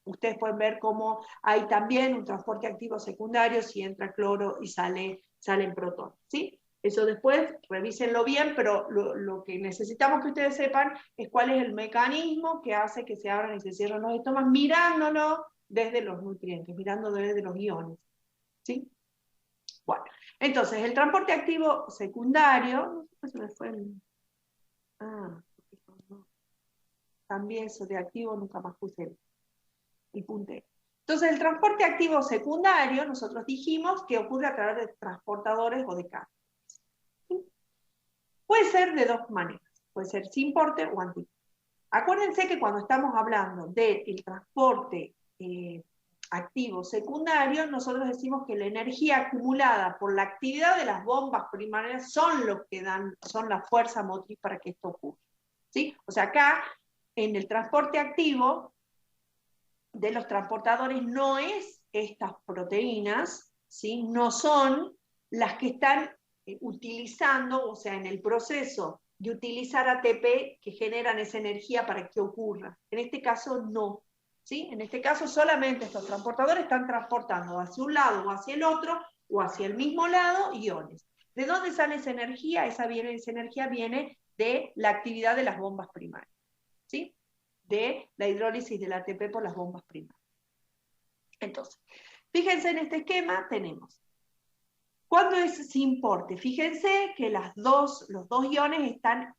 ustedes pueden ver cómo hay también un transporte activo secundario si entra cloro y salen protones, ¿sí? Eso después, revísenlo bien, pero lo que necesitamos que ustedes sepan es cuál es el mecanismo que hace que se abran y se cierren los estomas, mirándolo desde los nutrientes, mirando desde los iones, ¿sí? Bueno, entonces, el transporte activo secundario, se me fue también eso de activo, nunca más puse el puntero. Entonces, el transporte activo secundario, nosotros dijimos que ocurre a través de transportadores o de cargas. Puede ser de dos maneras, puede ser sin porte o anti. Acuérdense que cuando estamos hablando del transporte activo secundario, nosotros decimos que la energía acumulada por la actividad de las bombas primarias son los que son la fuerza motriz para que esto ocurra, ¿sí? O sea, acá, en el transporte activo de los transportadores, no es estas proteínas, ¿sí? No son las que están utilizando, o sea, en el proceso de utilizar ATP que generan esa energía para que ocurra. En este caso no, ¿sí? En este caso solamente estos transportadores están transportando hacia un lado o hacia el otro, o hacia el mismo lado, iones. ¿De dónde sale esa energía? Esa energía viene de la actividad de las bombas primarias, ¿sí? De la hidrólisis del ATP por las bombas primarias. Entonces, fíjense en este esquema, tenemos ¿cuándo es sin porte? Fíjense que los dos iones están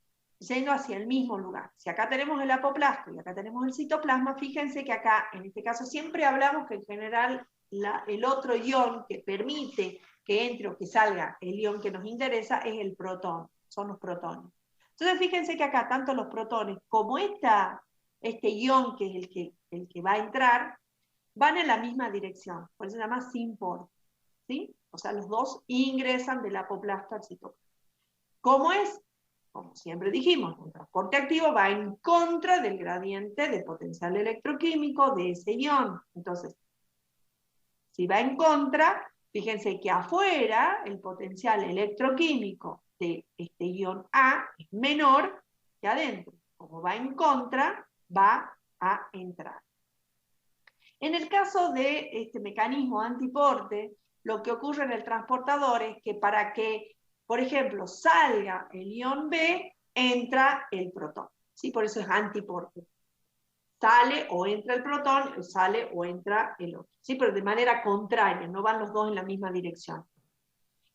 yendo hacia el mismo lugar. Si acá tenemos el apoplasto y acá tenemos el citoplasma, fíjense que acá, en este caso, siempre hablamos que en general el otro ion que permite que entre o que salga el ion que nos interesa es el protón, son los protones. Entonces fíjense que acá tanto los protones como este ion que es el que va a entrar, van en la misma dirección, por eso se llama sympor, ¿sí? O sea, los dos ingresan del apoplasto al citoplasma. ¿Cómo es? Como siempre dijimos, un transporte activo va en contra del gradiente de potencial electroquímico de ese ion. Entonces, si va en contra, fíjense que afuera el potencial electroquímico de este ion A es menor que adentro. Como va en contra, va a entrar. En el caso de este mecanismo antiporte, lo que ocurre en el transportador es que para que, por ejemplo, salga el ion B, entra el protón. ¿Sí? Por eso es antiporte. Sale o entra el protón, sale o entra el otro. ¿Sí? Pero de manera contraria, no van los dos en la misma dirección.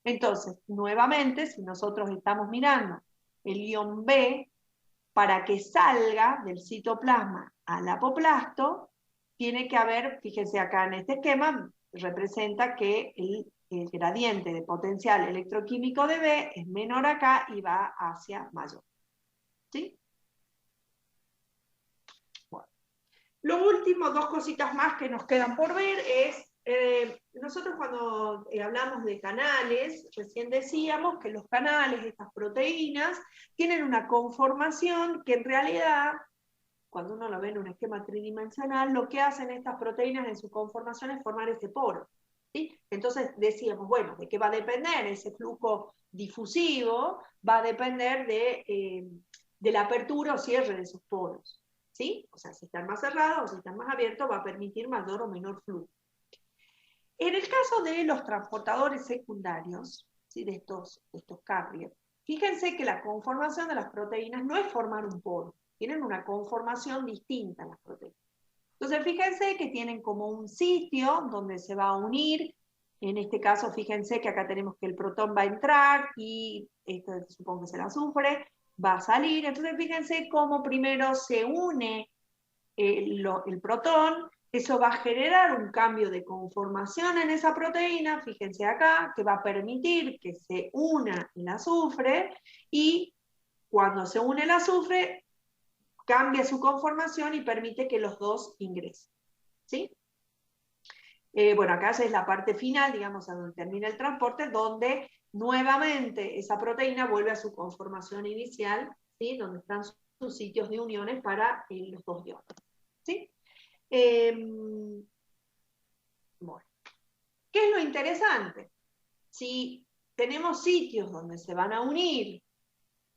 Entonces, nuevamente, si nosotros estamos mirando el ion B, para que salga del citoplasma al apoplasto, tiene que haber, fíjense acá en este esquema, representa que el gradiente de potencial electroquímico de B es menor acá y va hacia mayor. ¿Sí? Bueno. Lo último, dos cositas más que nos quedan por ver es, nosotros cuando hablamos de canales, recién decíamos que los canales, estas proteínas, tienen una conformación que en realidad, cuando uno lo ve en un esquema tridimensional, lo que hacen estas proteínas en su conformación es formar este poro. ¿Sí? Entonces decíamos, bueno, ¿de qué va a depender ese flujo difusivo? Va a depender de la apertura o cierre de esos poros. ¿Sí? O sea, si están más cerrados o si están más abiertos, va a permitir mayor o menor flujo. En el caso de los transportadores secundarios, ¿sí? de estos carriers, fíjense que la conformación de las proteínas no es formar un poro, tienen una conformación distinta las proteínas. Entonces fíjense que tienen como un sitio donde se va a unir, en este caso fíjense que acá tenemos que el protón va a entrar y esto supongo que es el azufre, va a salir, entonces fíjense cómo primero se une el protón, eso va a generar un cambio de conformación en esa proteína, fíjense acá, que va a permitir que se una el azufre, y cuando se une el azufre, cambia su conformación y permite que los dos ingresen. ¿Sí? Bueno, acá es la parte final, digamos, a donde termina el transporte, donde nuevamente esa proteína vuelve a su conformación inicial, ¿sí? Donde están sus sitios de uniones para los dos iones. ¿Sí? Bueno, ¿qué es lo interesante? Si tenemos sitios donde se van a unir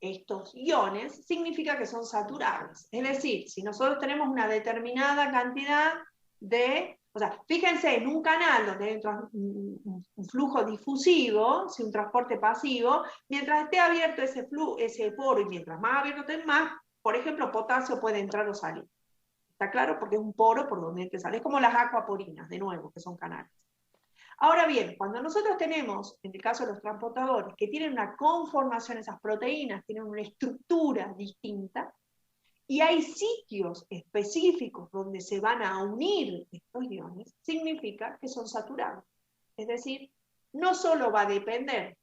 estos iones, significa que son saturables. Es decir, si nosotros tenemos una determinada cantidad de... O sea, fíjense, en un canal donde hay un flujo difusivo, si un transporte pasivo, mientras esté abierto ese poro y mientras más abierto esté más, por ejemplo, potasio puede entrar o salir. ¿Está claro? Porque es un poro por donde te sale. Es como las acuaporinas, de nuevo, que son canales. Ahora bien, cuando nosotros tenemos, en el caso de los transportadores, que tienen una conformación, esas proteínas tienen una estructura distinta, y hay sitios específicos donde se van a unir estos iones, significa que son saturados. Es decir, no solo va a depender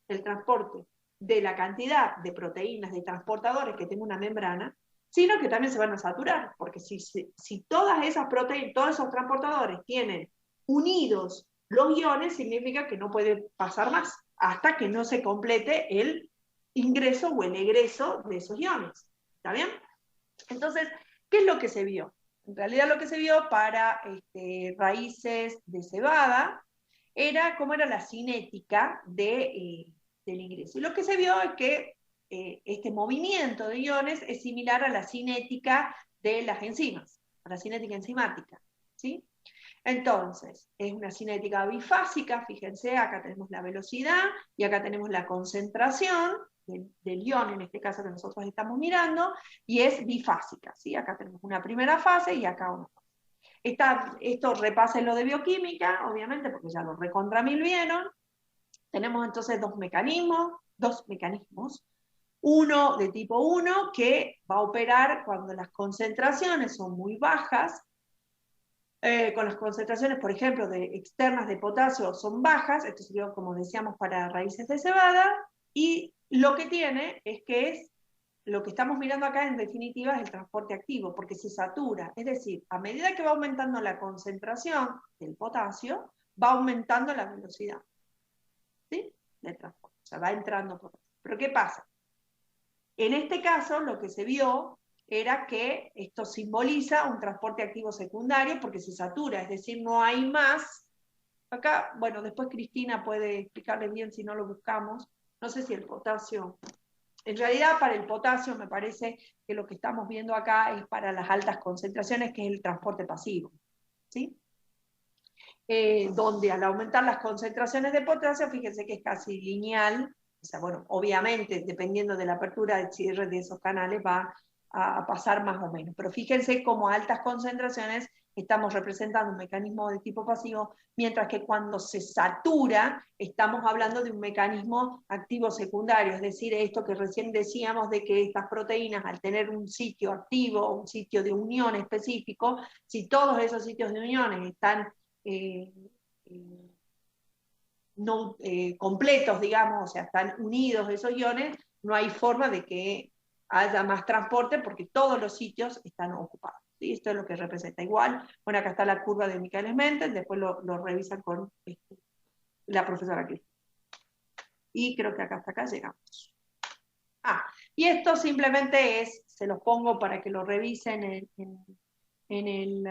el transporte de la cantidad de proteínas, de transportadores que tenga una membrana, sino que también se van a saturar, porque si todas esas proteínas, todos esos transportadores tienen unidos los iones, significa que no puede pasar más, hasta que no se complete el ingreso o el egreso de esos iones. ¿Está bien? Entonces, ¿qué es lo que se vio? En realidad lo que se vio para raíces de cebada era cómo era la cinética del ingreso. Y lo que se vio es que este movimiento de iones es similar a la cinética de las enzimas, a la cinética enzimática, ¿sí? Entonces, es una cinética bifásica, fíjense, acá tenemos la velocidad y acá tenemos la concentración del ion, en este caso que nosotros estamos mirando, y es bifásica, ¿sí? Acá tenemos una primera fase y acá una fase. Esto repasen lo de bioquímica, obviamente, porque ya lo recontra mil vieron. Tenemos entonces dos mecanismos. Uno de tipo 1 que va a operar cuando las concentraciones son muy bajas, con las concentraciones, por ejemplo, externas de potasio son bajas, esto sería, como decíamos, para raíces de cebada, y lo que tiene es que es, lo que estamos mirando acá en definitiva es el transporte activo, porque se satura, es decir, a medida que va aumentando la concentración del potasio, va aumentando la velocidad, ¿sí?, del transporte, o sea, va entrando potasio. Pero ¿qué pasa? En este caso, lo que se vio era que esto simboliza un transporte activo secundario porque se satura, es decir, no hay más. Acá, bueno, después Cristina puede explicarle bien si no lo buscamos. No sé si el potasio, en realidad para el potasio me parece que lo que estamos viendo acá es para las altas concentraciones, que es el transporte pasivo, ¿sí? Donde al aumentar las concentraciones de potasio, fíjense que es casi lineal, o sea, bueno, obviamente, dependiendo de la apertura del cierre de esos canales, va a pasar más o menos. Pero fíjense cómo a altas concentraciones estamos representando un mecanismo de tipo pasivo, mientras que cuando se satura, estamos hablando de un mecanismo activo secundario, es decir, esto que recién decíamos de que estas proteínas, al tener un sitio activo, un sitio de unión específico, si todos esos sitios de uniones están no completos, digamos, o sea, están unidos esos iones, no hay forma de que haya más transporte porque todos los sitios están ocupados. ¿Sí? Esto es lo que representa. Igual, bueno, acá está la curva de Michaelis Menten, después lo revisan con la profesora Cristina. Y creo que acá hasta acá llegamos. Y esto simplemente se los pongo para que lo revisen en el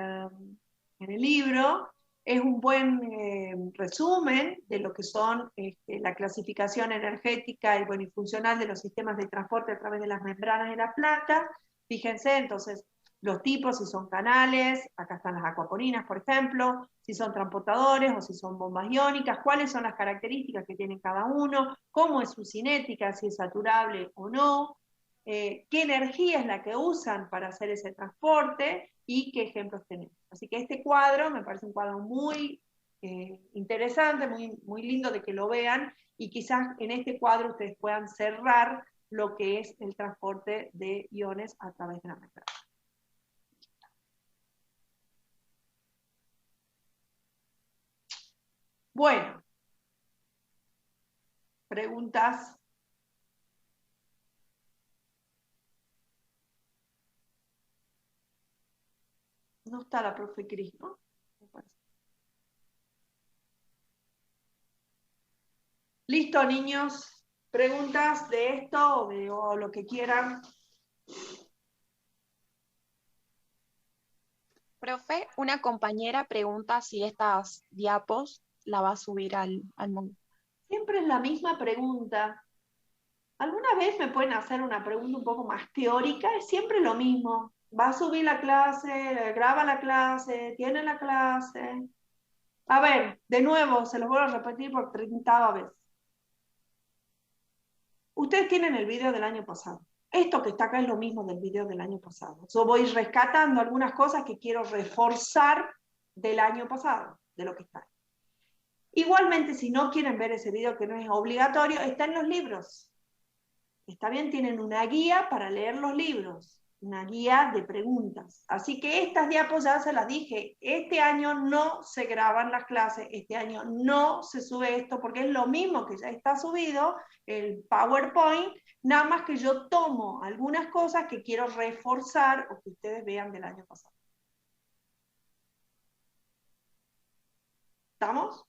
libro. Es un buen resumen de lo que son la clasificación energética y funcional de los sistemas de transporte a través de las membranas de la placa. Fíjense, entonces, los tipos, si son canales, acá están las acuaponinas, por ejemplo, si son transportadores o si son bombas iónicas, cuáles son las características que tienen cada uno, cómo es su cinética, si es saturable o no, qué energía es la que usan para hacer ese transporte y qué ejemplos tenemos. Así que este cuadro me parece un cuadro muy interesante, muy lindo de que lo vean, y quizás en este cuadro ustedes puedan cerrar lo que es el transporte de iones a través de la membrana. Bueno, preguntas. No está la profe Cris, ¿no? Listo, niños. ¿Preguntas de esto o lo que quieran? Profe, una compañera pregunta si estas diapos la va a subir al mundo. Siempre es la misma pregunta. ¿Alguna vez me pueden hacer una pregunta un poco más teórica? Es siempre lo mismo. Va a subir la clase, graba la clase, tiene la clase. A ver, de nuevo, se los voy a repetir por 30ª vez. Ustedes tienen el video del año pasado. Esto que está acá es lo mismo del video del año pasado. Yo voy rescatando algunas cosas que quiero reforzar del año pasado, de lo que está. Igualmente, si no quieren ver ese video, que no es obligatorio, está en los libros. Está bien, tienen una guía para leer los libros, una guía de preguntas. Así que estas diapos ya se las dije, este año no se graban las clases, este año no se sube esto, porque es lo mismo que ya está subido, el PowerPoint, nada más que yo tomo algunas cosas que quiero reforzar o que ustedes vean del año pasado. ¿Estamos?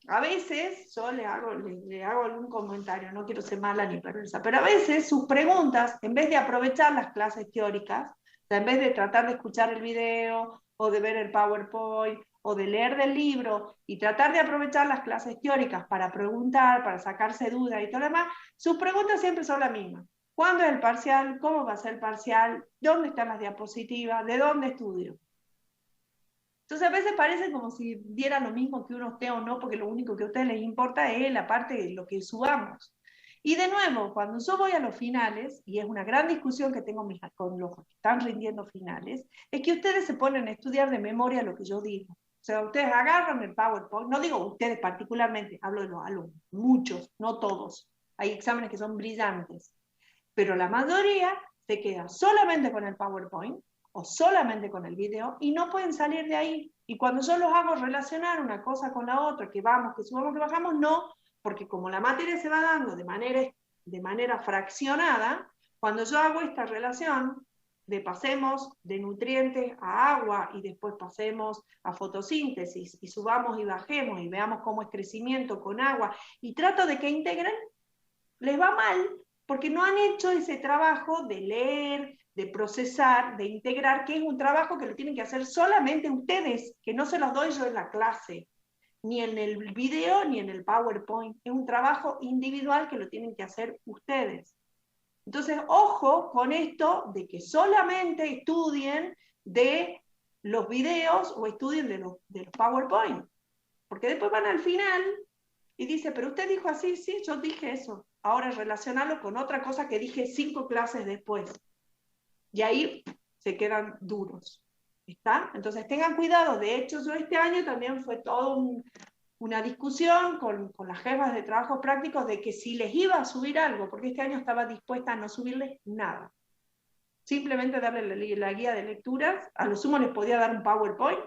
A veces yo le hago algún comentario, no quiero ser mala ni perversa, pero a veces sus preguntas, en vez de aprovechar las clases teóricas, o sea, en vez de tratar de escuchar el video o de ver el PowerPoint o de leer del libro y tratar de aprovechar las clases teóricas para preguntar, para sacarse dudas y todo lo demás, sus preguntas siempre son las mismas. ¿Cuándo es el parcial? ¿Cómo va a ser el parcial? ¿Dónde están las diapositivas? ¿De dónde estudio? Entonces a veces parece como si diera lo mismo que uno esté o no, porque lo único que a ustedes les importa es la parte de lo que subamos. Y de nuevo, cuando yo voy a los finales, y es una gran discusión que tengo con los que están rindiendo finales, es que ustedes se ponen a estudiar de memoria lo que yo digo. O sea, ustedes agarran el PowerPoint, no digo ustedes particularmente, hablo de los alumnos, muchos, no todos. Hay exámenes que son brillantes, pero la mayoría se queda solamente con el PowerPoint o solamente con el video y no pueden salir de ahí. Y cuando yo los hago relacionar una cosa con la otra, que vamos, que subamos, que bajamos, no, porque como la materia se va dando de manera fraccionada, cuando yo hago esta relación de pasemos de nutrientes a agua y después pasemos a fotosíntesis y subamos y bajemos y veamos cómo es crecimiento con agua y trato de que integren, les va mal porque no han hecho ese trabajo de leer, de procesar, de integrar, que es un trabajo que lo tienen que hacer solamente ustedes, que no se los doy yo en la clase, ni en el video, ni en el PowerPoint. Es un trabajo individual que lo tienen que hacer ustedes. Entonces, ojo con esto de que solamente estudien de los videos o estudien de los PowerPoint, porque después van al final y dice, pero usted dijo así, sí, yo dije eso. Ahora relacionarlo con otra cosa que dije 5 clases después. Y ahí se quedan duros. ¿Está? Entonces tengan cuidado. De hecho, yo este año también fue todo una discusión con las jefas de trabajos prácticos de que si les iba a subir algo, porque este año estaba dispuesta a no subirles nada. Simplemente darle la guía de lecturas, a lo sumo les podía dar un PowerPoint,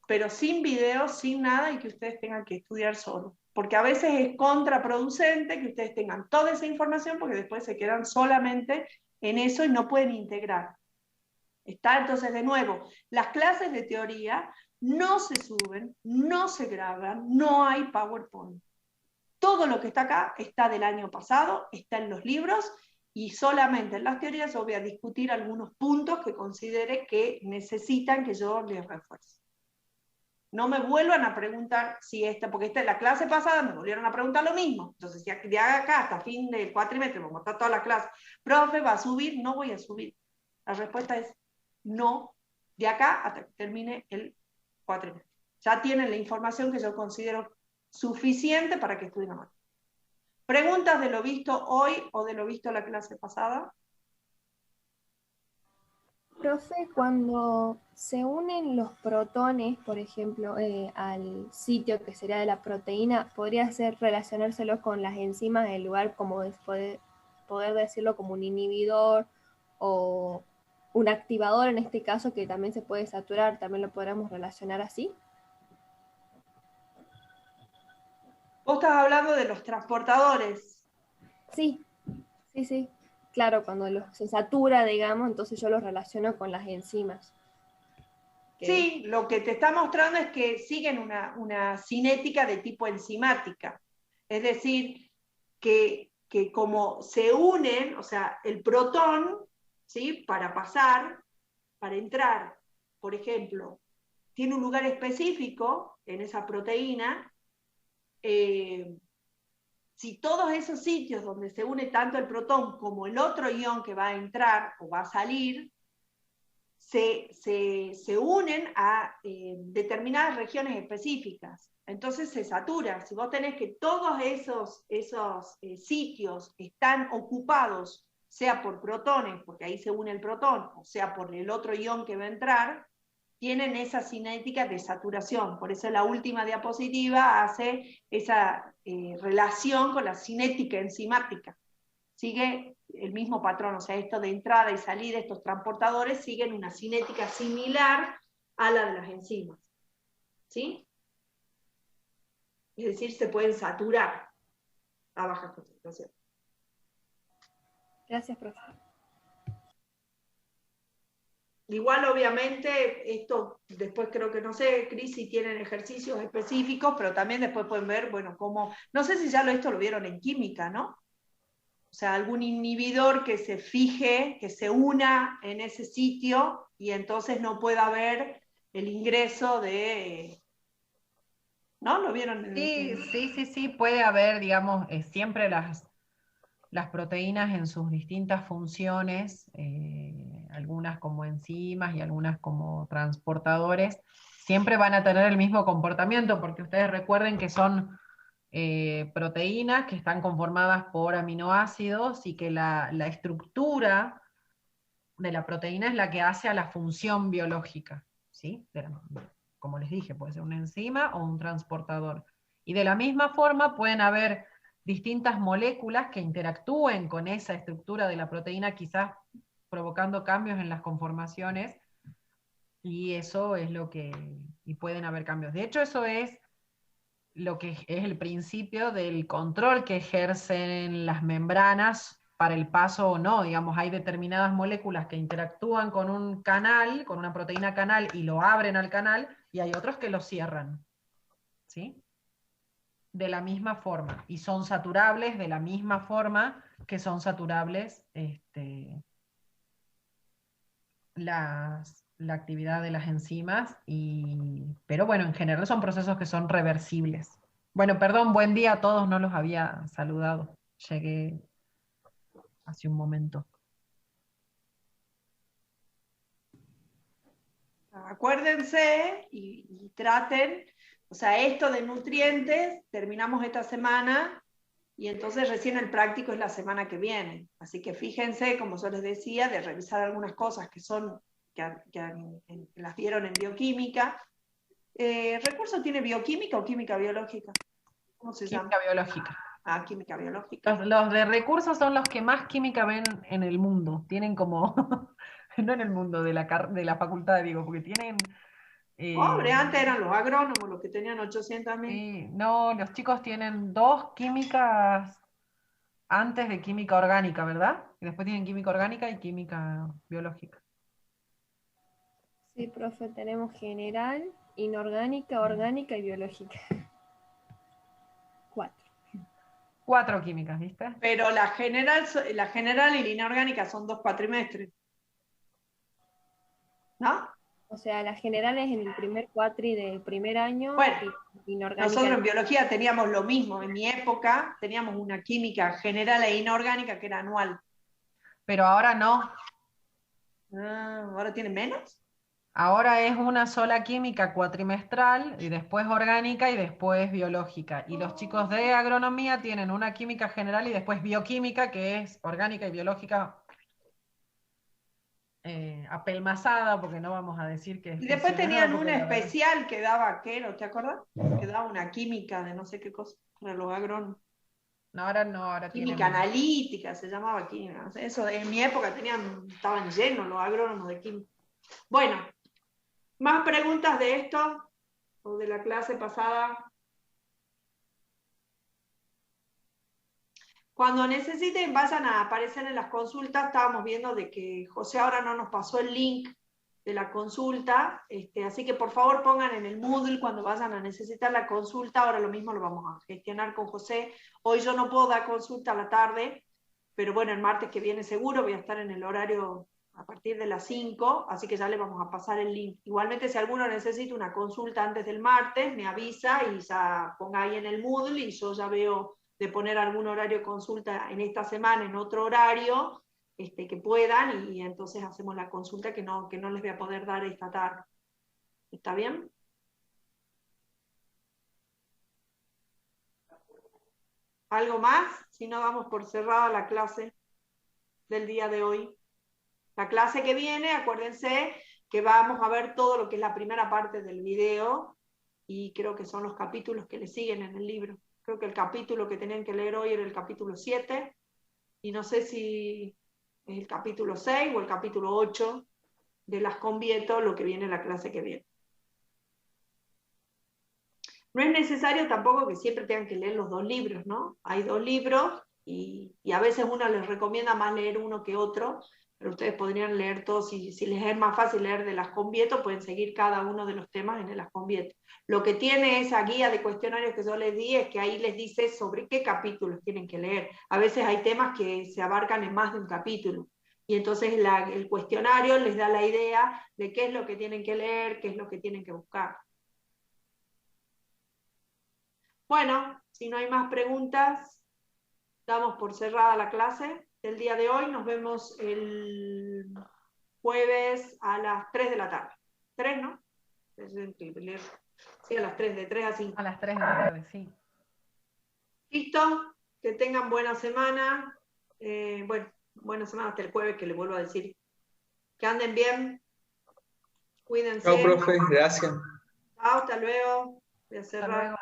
pero sin videos, sin nada, y que ustedes tengan que estudiar solo. Porque a veces es contraproducente que ustedes tengan toda esa información, porque después se quedan solamente en eso y no pueden integrar. ¿Está? Entonces, de nuevo, las clases de teoría no se suben, no se graban, no hay PowerPoint. Todo lo que está acá está del año pasado, está en los libros, y solamente en las teorías yo voy a discutir algunos puntos que considere que necesitan que yo les refuerce. No me vuelvan a preguntar si porque la clase pasada me volvieron a preguntar lo mismo. Entonces, si de acá hasta fin del cuatrimestre, vamos a estar toda la clase, profe, ¿va a subir? No voy a subir. La respuesta es no, de acá hasta que termine el cuatrimestre. Ya tienen la información que yo considero suficiente para que estudien más. ¿Preguntas de lo visto hoy o de lo visto la clase pasada? Profe, cuando se unen los protones, por ejemplo, al sitio que sería de la proteína, ¿podría ser relacionárselo con las enzimas en lugar como de poder decirlo como un inhibidor o un activador en este caso que también se puede saturar, también lo podríamos relacionar así? Vos estás hablando de los transportadores. Sí, sí, sí. Claro, cuando se satura, digamos, entonces yo lo relaciono con las enzimas. Sí, lo que te está mostrando es que siguen una cinética de tipo enzimática. Es decir, que como se unen, o sea, el protón, ¿sí? Para pasar, para entrar, por ejemplo, tiene un lugar específico en esa proteína. Si todos esos sitios donde se une tanto el protón como el otro ion que va a entrar o va a salir, se unen a determinadas regiones específicas. Entonces se satura. Si vos tenés que todos esos sitios están ocupados, sea por protones, porque ahí se une el protón, o sea por el otro ion que va a entrar, tienen esa cinética de saturación. Por eso la última diapositiva hace esa relación con la cinética enzimática. Sigue el mismo patrón, o sea, esto de entrada y salida, estos transportadores siguen una cinética similar a la de las enzimas. ¿Sí? Es decir, se pueden saturar a baja concentración. Gracias, profesor. Igual, obviamente, esto después creo que, no sé, Cris, si tienen ejercicios específicos, pero también después pueden ver, bueno, cómo, no sé si ya esto lo vieron en química, ¿no? O sea, algún inhibidor que se fije, que se una en ese sitio y entonces no pueda haber el ingreso de... ¿No? ¿Lo vieron? Sí, puede haber, digamos, siempre las proteínas en sus distintas funciones, algunas como enzimas y algunas como transportadores, siempre van a tener el mismo comportamiento, porque ustedes recuerden que son proteínas que están conformadas por aminoácidos y que la estructura de la proteína es la que hace a la función biológica, ¿sí? como les dije, puede ser una enzima o un transportador. Y de la misma forma pueden haber distintas moléculas que interactúen con esa estructura de la proteína, quizás provocando cambios en las conformaciones, y eso es lo que, y pueden haber cambios. De hecho, eso es lo que es el principio del control que ejercen las membranas para el paso o no. Digamos, hay determinadas moléculas que interactúan con un canal, con una proteína canal, y lo abren al canal, y hay otros que lo cierran, ¿sí? De la misma forma, y son saturables de la misma forma que son saturables la actividad de las enzimas, pero bueno, en general son procesos que son reversibles. Bueno, perdón, buen día a todos, no los había saludado. Llegué hace un momento. Acuérdense y traten, o sea, esto de nutrientes, terminamos esta semana y entonces recién el práctico es la semana que viene. Así que fíjense, como yo les decía, de revisar algunas cosas que las vieron en bioquímica. ¿Recurso tiene bioquímica o química biológica? ¿Cómo se llama? Química biológica. Ah, química biológica. Los de recursos son los que más química ven en el mundo. Tienen como, no en el mundo de la facultad, digo, porque tienen... Pobre, antes eran los agrónomos los que tenían 800.000. Sí, no, los chicos tienen 2 químicas antes de química orgánica, ¿verdad? Y después tienen química orgánica y química biológica. Sí, profe, tenemos general, inorgánica, orgánica y biológica. 4. 4 químicas, ¿viste? Pero la general y la inorgánica son 2 cuatrimestres. ¿No? O sea, la general es en el primer cuatri del primer año. Bueno, y inorgánica. Nosotros en biología teníamos lo mismo. En mi época teníamos una química general e inorgánica que era anual. Pero ahora no. ¿Ahora tiene menos? Ahora es una sola química cuatrimestral, y después orgánica y después biológica. Y los chicos de agronomía tienen una química general y después bioquímica, que es orgánica y biológica apelmazada, porque no vamos a decir que es... Y después tenían una especial que daba, ¿qué? ¿No te acuerdas? Que daba una química de no sé qué cosa para los agrónomos. No, ahora no, ahora química analítica se llamaba química. Eso en mi época estaban llenos los agrónomos de química. Bueno, ¿más preguntas de esto o de la clase pasada? Cuando necesiten, vayan a aparecer en las consultas. Estábamos viendo de que José ahora no nos pasó el link de la consulta, así que por favor pongan en el Moodle cuando vayan a necesitar la consulta. Ahora lo mismo lo vamos a gestionar con José. Hoy yo no puedo dar consulta a la tarde, pero bueno, el martes que viene seguro voy a estar en el horario a partir de las 5, así que ya le vamos a pasar el link. Igualmente, si alguno necesita una consulta antes del martes, me avisa y ya ponga ahí en el Moodle y yo ya veo de poner algún horario de consulta en esta semana, en otro horario, que puedan, y entonces hacemos la consulta que no les voy a poder dar esta tarde. ¿Está bien? ¿Algo más? Si no, damos por cerrada la clase del día de hoy. La clase que viene, acuérdense que vamos a ver todo lo que es la primera parte del video, y creo que son los capítulos que le siguen en el libro. Creo que el capítulo que tenían que leer hoy era el capítulo 7, y no sé si es el capítulo 6 o el capítulo 8 de las Convieto, lo que viene en la clase que viene. No es necesario tampoco que siempre tengan que leer los 2 libros, ¿no? Hay 2 libros y a veces uno les recomienda más leer uno que otro, pero ustedes podrían leer todos, si les es más fácil leer de las Convieto, pueden seguir cada uno de los temas en las Convieto. Lo que tiene esa guía de cuestionarios que yo les di es que ahí les dice sobre qué capítulos tienen que leer. A veces hay temas que se abarcan en más de un capítulo, y entonces el cuestionario les da la idea de qué es lo que tienen que leer, qué es lo que tienen que buscar. Bueno, si no hay más preguntas, damos por cerrada la clase del día de hoy. Nos vemos el jueves a las 3 de la tarde. 3, ¿no? Sí, a las 3, de 3 a 5. A las 3 de la tarde, sí. ¿Listo? Que tengan buena semana. Bueno, buena semana hasta el jueves, que les vuelvo a decir. Que anden bien. Cuídense. Chao, profe. Gracias. Hasta luego. Voy a Hasta cerrar. luego.